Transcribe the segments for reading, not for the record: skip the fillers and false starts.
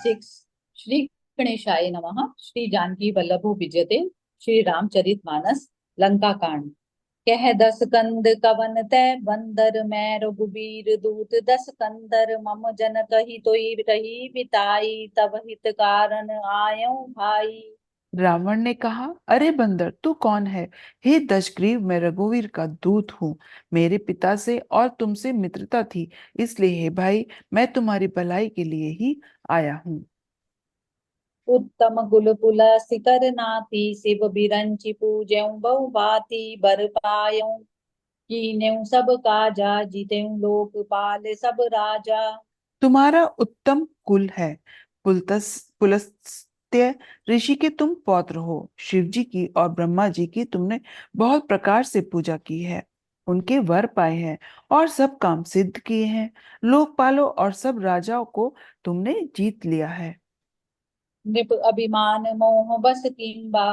6 श्री गणेशाय नमः। श्री जानकी वल्लभो विजयते। श्री रामचरितमानस लंका कांड। कह दस कंद कवन तै बंदर मैं रघुबीर दूत दस कंदर मम जन कही तोई रही बिताई तब हित कारण आयऊं भाई। रावण ने कहा, अरे बंदर, तू कौन है? हे दशग्रीव, मैं रघुवीर का दूत हूँ। मेरे पिता से और तुमसे मित्रता थी, इसलिए हे भाई, मैं तुम्हारी भलाई के लिए ही आया हूँ। उत्तम कुल पुलस कर नाती शिव बिरंचि पूजऊं बहु भांति बर पायऊं कीन्यऊं सब काजा जीतेऊं लोकपाल सब राजा। तुम्हारा उत्तम कुल है। पुलतस पुलस्त्य ऋषि के तुम पौत्र हो। शिव जी की और ब्रह्मा जी की तुमने बहुत प्रकार से पूजा की है, उनके वर पाए हैं और सब काम सिद्ध किए हैं। लोकपालों और सब राजाओं को तुमने जीत लिया है। नृप अभिमान मोह बस कीन्बा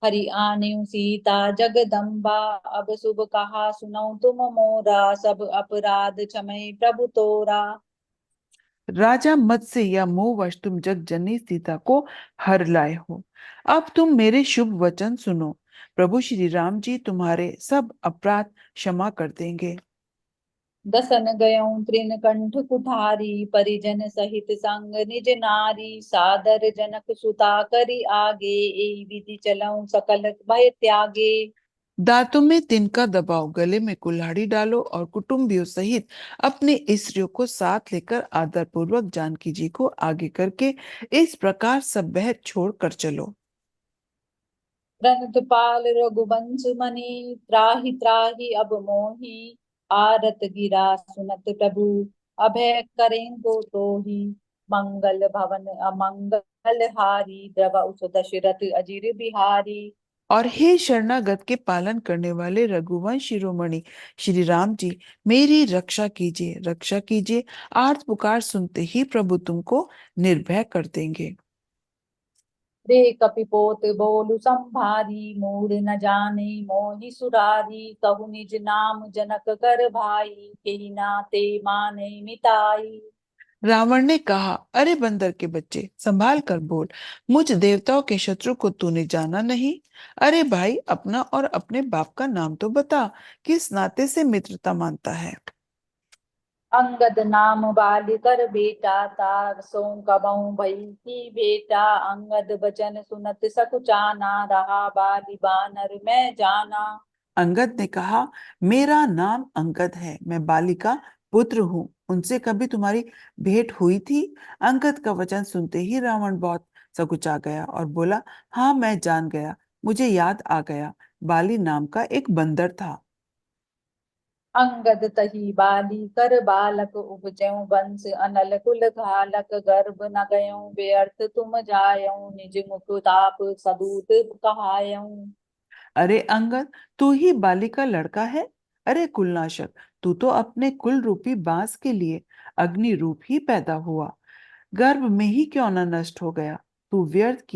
हरि आनेऊ सीता जगदम्बा। अब शुभ कहा सुनऊ तुम मोरा सब अपराध क्षमय प्रभु तोरा। राजा मद से या मोहवश तुम जग जननी सीता को हर लाए हो। अब तुम मेरे शुभ वचन सुनो। प्रभु श्री राम जी तुम्हारे सब अपराध क्षमा कर देंगे। दसन गयऊं तृण कंठ कुठारी परिजन सहित संग निज नारी सादर जनक सुता करी आगे ए विधि चलऊं सकल भय त्यागे। दांतों में तिनका दबाओ, गले में कुल्हाड़ी डालो और कुटुंबियों सहित अपने स्त्रियों को साथ लेकर आदर पूर्वक जानकी जी को आगे करके इस प्रकार सब बहस छोड़ कर चलो। रनत पाल रघुवंश मणि त्राहि त्राहि अब मोहि आरत गिरा सुनत प्रभु अभय करें तो ही मंगल भवन अमंगल हारी द्रव दशरथ अजिर बिहारी। और हे शरणागत के पालन करने वाले रघुवंश शिरोमणि श्री राम जी, मेरी रक्षा कीजिए, रक्षा कीजिए। आर्त पुकार सुनते ही प्रभु तुमको निर्भय कर देंगे। रे कपिपोत बोलु संभारी मूड न जाने मोहि सुरारी कहु निज नाम जनक कर भाई केहि नाते माने मिताई। रावण ने कहा, अरे बंदर के बच्चे, संभाल कर बोल। मुझ देवताओं के शत्रु को तूने जाना नहीं? अरे भाई, अपना और अपने बाप का नाम तो बता। किस नाते से मित्रता मानता है? अंगद नाम बाली कर बेटा तार सो कबहु भई की बेटा अंगद बचन सुनत सकुचाना रहा बाली बानर मैं जाना। अंगद ने कहा, मेरा नाम अंगद है, मैं बाली का पुत्र हूँ। उनसे कभी तुम्हारी भेंट हुई थी? अंगद का वचन सुनते ही रावण बहुत सकुचा गया और बोला, हाँ, मैं जान गया, मुझे याद आ गया। बाली नाम का एक बंदर था। अंगद तही बाली कर बालक उपजऊ वंश अनल कुल घालक गर्भ न गयऊं व्यर्थ तुम जायऊं निज मुख ताप सदूत कहायऊं। अरे अंगद, तू ही बाली का लड़का है? अरे कुलनाशक, तू तो अपने कुल रूपी बांस के लिए अग्नि रूप ही पैदा हुआ, गर्भ में ही क्यों न नष्ट हो गया? तू व्यर्थ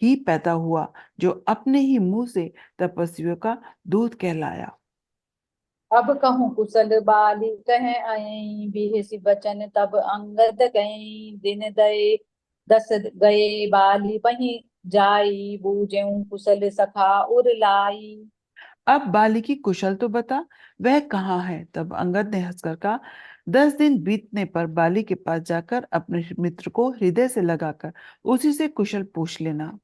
ही पैदा हुआ, जो अपने ही मुंह से तपस्वियों का दूध कहलाया। अब कहूँ कुशल बाली कह आई बिहसी बचन तब अंगद कहीं दिन दये दस गए बाली वहीं जाई बूझऊं कुशल सखा उर लाई। अब बाली की कुशल तो बता, वह कहाँ है? तब अंगद ने हंसकर कहा, 10 दिन बीतने पर बाली के पास जाकर अपने मित्र को हृदय से लगाकर उसी से कुशल पूछ लेना।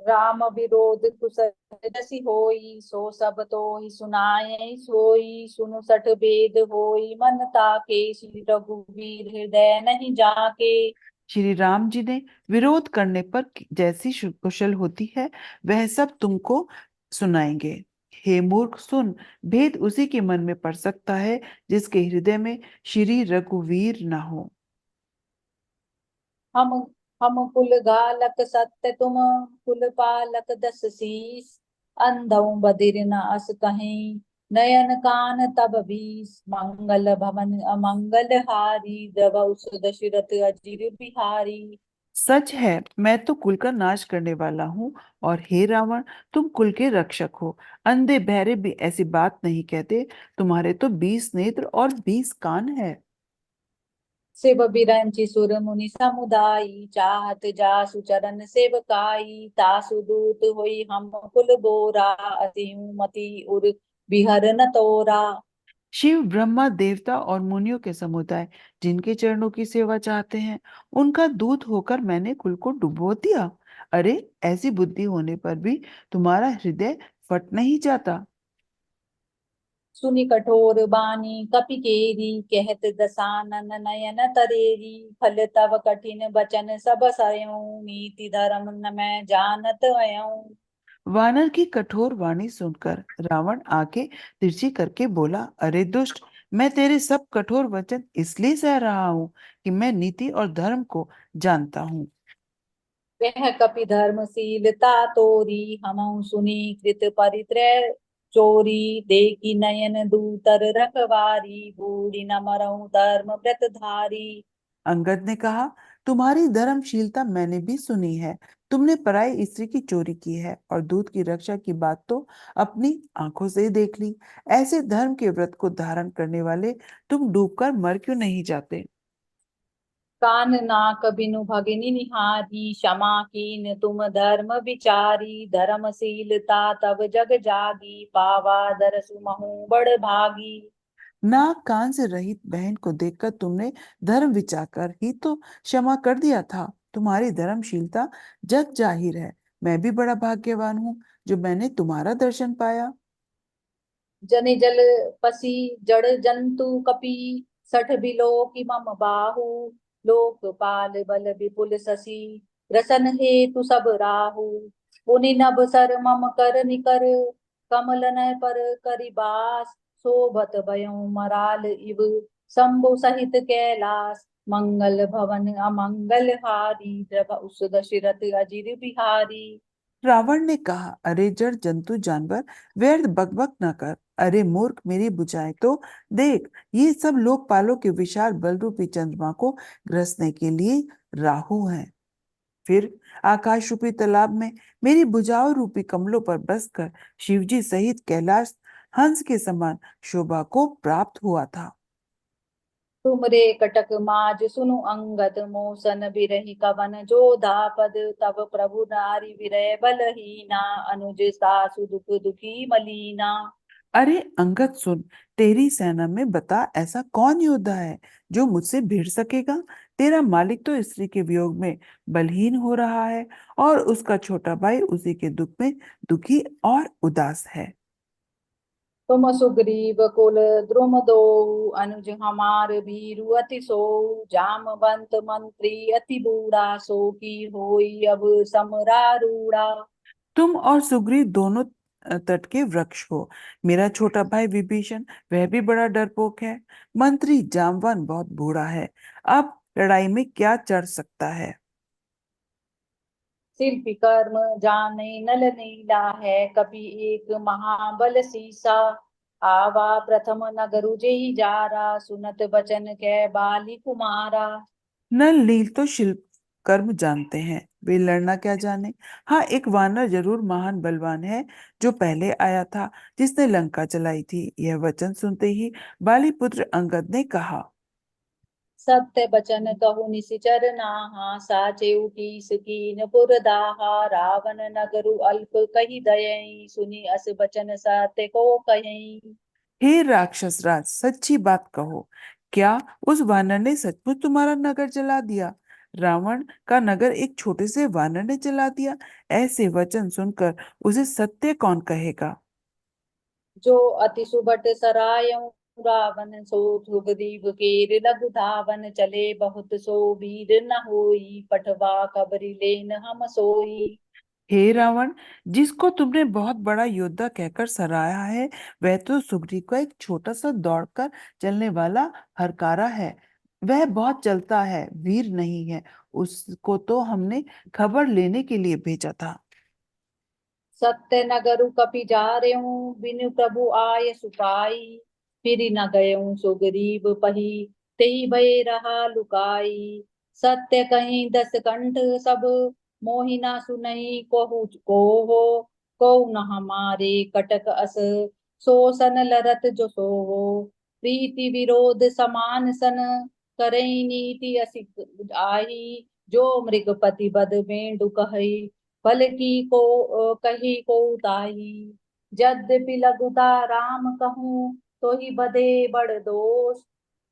राम विरोध कुशल जसि होई सो सब तो ही सुनाए सोई सुनु सठ भेद होई मन ताके श्री रघुवीर हृदय नहीं जाके। श्री राम जी ने विरोध करने पर जैसी कुशल होती है, वह सब तुमको सुनाएंगे। हे मूर्ख, सुन। भेद उसी के मन में पड़ सकता है जिसके हृदय में श्री रघुवीर न हो। हम हम कुल गालक सत्य तुम कुल पालक दस शीस अंधौ बधिर न अस कहीं नयन कान तब बीस मंगल भवन अमंगल हारी द्रवौ दशरथ अजिर बिहारी। सच है, मैं तो कुल का नाश करने वाला हूँ, और हे रावण, तुम कुल के रक्षक हो। अंधे बहरे भी ऐसी बात नहीं कहते। तुम्हारे तो 20 नेत्र और 20 कान है। शिव बिरंचि सुर मुनि समुदायी, चाहत जासु चरण सेवकाई, तासु दूत होई हम कुल बोरा, अतिहु मति उर बिहर न तोरा। शिव ब्रह्मा देवता और मुनियों के समुदाय जिनके चरणों की सेवा चाहते हैं, उनका दूत होकर मैंने कुल को डुबो दिया। अरे, ऐसी बुद्धि होने पर भी तुम्हारा हृदय फट नहीं जाता। सुनि कठोर बानी कपि केरी, कहत दसानन नयन तरेरी, फल तव कठिन बचन सब सयऊं, नीति धर्म न मैं जानत अयऊं। वानर की कठोर वाणी सुनकर रावण आंखें तिरछी करके बोला, अरे दुष्ट, मैं तेरे सब कठोर वचन इसलिए सह रहा हूं कि मैं नीति और धर्म को जानता हूँ। वह कपि धर्मशीलता तोरी, हमहु सुनी कृत परित्रय चोरी, देखी नयन दूतर रखवारी, बूढ़ी न मरऊ धर्म व्रत धारी। अंगद ने कहा, तुम्हारी धर्मशीलता मैंने भी सुनी है। तुमने पराई स्त्री की चोरी की है और दूध की रक्षा की बात तो अपनी आंखों से ही देख ली। ऐसे धर्म के व्रत को धारण करने वाले तुम डूबकर मर क्यों नहीं जाते? कान नाक बिनु भगिनी निहारी, क्षमा कीन तुम धर्म विचारी, धर्मशीलता तब जग जागी, पावा दरसु महु बड़ भागी। नाक कान से रहित बहन को देखकर तुमने धर्म विचार कर ही तो क्षमा कर दिया था। तुम्हारी धर्मशीलता जग जाहिर है। मैं भी बड़ा भाग्यवान हूँ जो मैंने तुम्हारा दर्शन पाया। जनि जल पसी जड़ जंतु कपि, सठ बिलो की मम बाहु, लोकपाल बल विपुल शशि, रसन हेतु सब राहु। पुनि नभ सर मम कर निकर, कमल नय पर करिबास, शोभत भयउ मराल इव, शंभु सहित कैलास, मंगल भवन अमंगल हारी, प्रभु दशरथ अजिर बिहारी। रावण ने कहा, अरे जड़ जंतु जानवर, व्यर्थ बकबक न कर। अरे मूर्ख, मेरी बुझाए तो देख। ये सब लोकपालों के विशाल बल रूपी चंद्रमा को ग्रसने के लिए राहु हैं। फिर आकाश रूपी तालाब में मेरी भुजाओं रूपी कमलों पर बसकर शिवजी सहित कैलाश हंस के समान शोभा को प्राप्त हुआ था। तुमरे कटक माज सुनु अंगद, मोसन बिरहि कवन जोधा पद, तब प्रभु नारी विरय बलहीना, अनुज सासु दुख दुखी मलीना। अरे अंगद, सुन, तेरी सेना में बता ऐसा कौन योद्धा है जो मुझसे भिड़ सकेगा। तेरा मालिक तो स्त्री के वियोग में बलहीन हो रहा है और उसका छोटा भाई उसी के दुख में दुखी और उदास है। तुम सुग्रीव कुल द्रुम दो, अनुज हमार वीरु अति सो, जामवंत मंत्री अति बूढ़ा, सो की होई अब समरारूढ़ा। तुम और सुग्रीव दोनों तट के वृक्ष हो। मेरा छोटा भाई विभीषण, वह भी बड़ा डरपोक है। मंत्री जामवान बहुत बूढ़ा है। अब लड़ाई में क्या चढ़ सकता है? शिल्पी कर्म जाने नल नीला है, कपि एक महाबल सीसा, आवा प्रथम नगरु जेहि जारा, सुनत बचन कै बाली कुमारा। नल नील तो शिल्प कर्म जानते हैं, वे लड़ना क्या जाने। हाँ, एक वानर जरूर महान बलवान है जो पहले आया था, जिसने लंका जलाई थी। यह वचन सुनते ही बाली पुत्र अंगद ने कहा, सत्य बचन कहु निशिचर नाहा, साचे कीस कीन पुरदाहा, रावण नगरु अल्प कहि दयई, सुनी अस बचन सत्य को कहीं। हे राक्षस राज, सच्ची बात कहो। क्या उस वानर ने सचमुच तुम्हारा नगर जला दिया? रावण का नगर एक छोटे से वानर ने जला दिया? ऐसे वचन सुनकर उसे सत्य कौन कहेगा? जो अति सुबट सरायों, रावण सो सुग्रीव केर लघु धावन, चले बहुत सो वीर न होई, पठवा कबरी लेन हम सोई। हे रावण, जिसको तुमने बहुत बड़ा योद्धा कहकर सराहा है, वह तो सुग्रीव का एक छोटा सा दौड़कर चलने वाला हरकारा है। वह बहुत चलता है, वीर नहीं है। उसको तो हमने खबर लेने के लिए भेजा था। सत्य नगरु कपि जारेऊ, बिनु प्रभु आय सुपाई, फिर न गयऊं सुग्रीव पही, तेहि भय रहा लुकाई। सत्य कहीं दस कंठ सब, मोहि न सुनई को हो, को न हमारे कटक अस, सो सन लरत जो सो हो, प्रीति विरोध समान सन, करई नीति असि आही, जो मृगपति बद मेंढु कहई, भल की को कही को ताही। यद्यपि लघुता राम कहूँ, तो ही बदे बड़ दोष,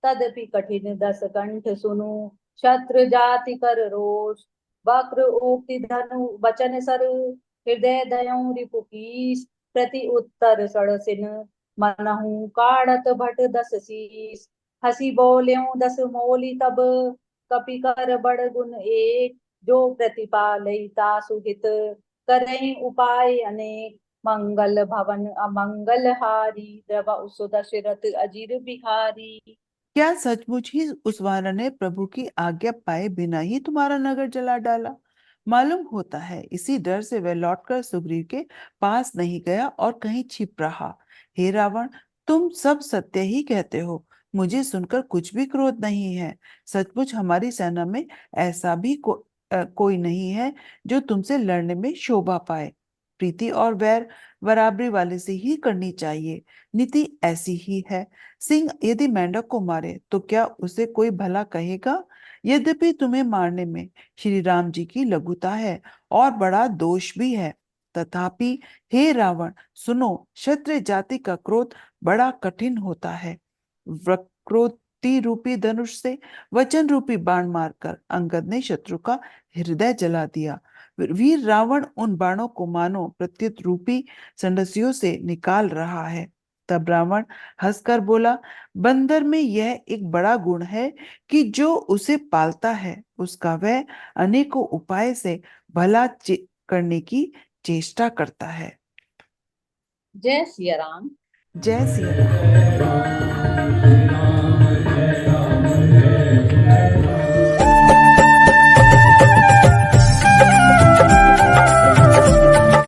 तदपि कठिन दस कंठ सुनु, शत्रु जाति कर रोष। वक्र उक्ति धनु वचन सर, हृदय दयौं रिपु कीस, प्रति उत्तर सड़सिन मनहु काढ़त भट दस शीस। हंसी बोल्यों दस मोली तब, कपि कर बड़ गुण एक, जो प्रतिपालई तासु हित, करई उपाय अनेक। मंगल भवन अमंगल हारी, द्रव सुदशरथ अजिर बिहारी। क्या सचमुच ही उस वानर ने प्रभु की आज्ञा पाए बिना ही तुम्हारा नगर जला डाला? मालूम होता है इसी डर से वह लौटकर सुग्रीव के पास नहीं गया और कहीं छिप रहा। हे रावण, तुम सब सत्य ही कहते हो, मुझे सुनकर कुछ भी क्रोध नहीं है। सचमुच हमारी सेना में ऐसा भी कोई नहीं है जो तुमसे लड़ने में शोभा पाए। प्रीति और वैर बराबरी वाले से ही करनी चाहिए, नीति ऐसी ही है। सिंह यदि मेंढक को मारे तो क्या उसे कोई भला कहेगा? यद्यपि तुम्हें मारने में श्री राम जी की लघुता है और बड़ा दोष भी है, तथापि हे रावण सुनो, क्षत्रिय जाति का क्रोध बड़ा कठिन होता है। वक्रोक्ति रूपी धनुष से वचन रूपी बाण मारकर अंगद ने शत्रु का हृदय जला दिया। वीर रावण उन बाणों को मानो प्रत्युत रूपी संडसियों से निकाल रहा है। तब रावण हंसकर बोला, बंदर में यह एक बड़ा गुण है कि जो उसे पालता है उसका वह अनेकों उपाय से भला करने की चेष्टा करता है। जय सिया राम। जय सिया राम।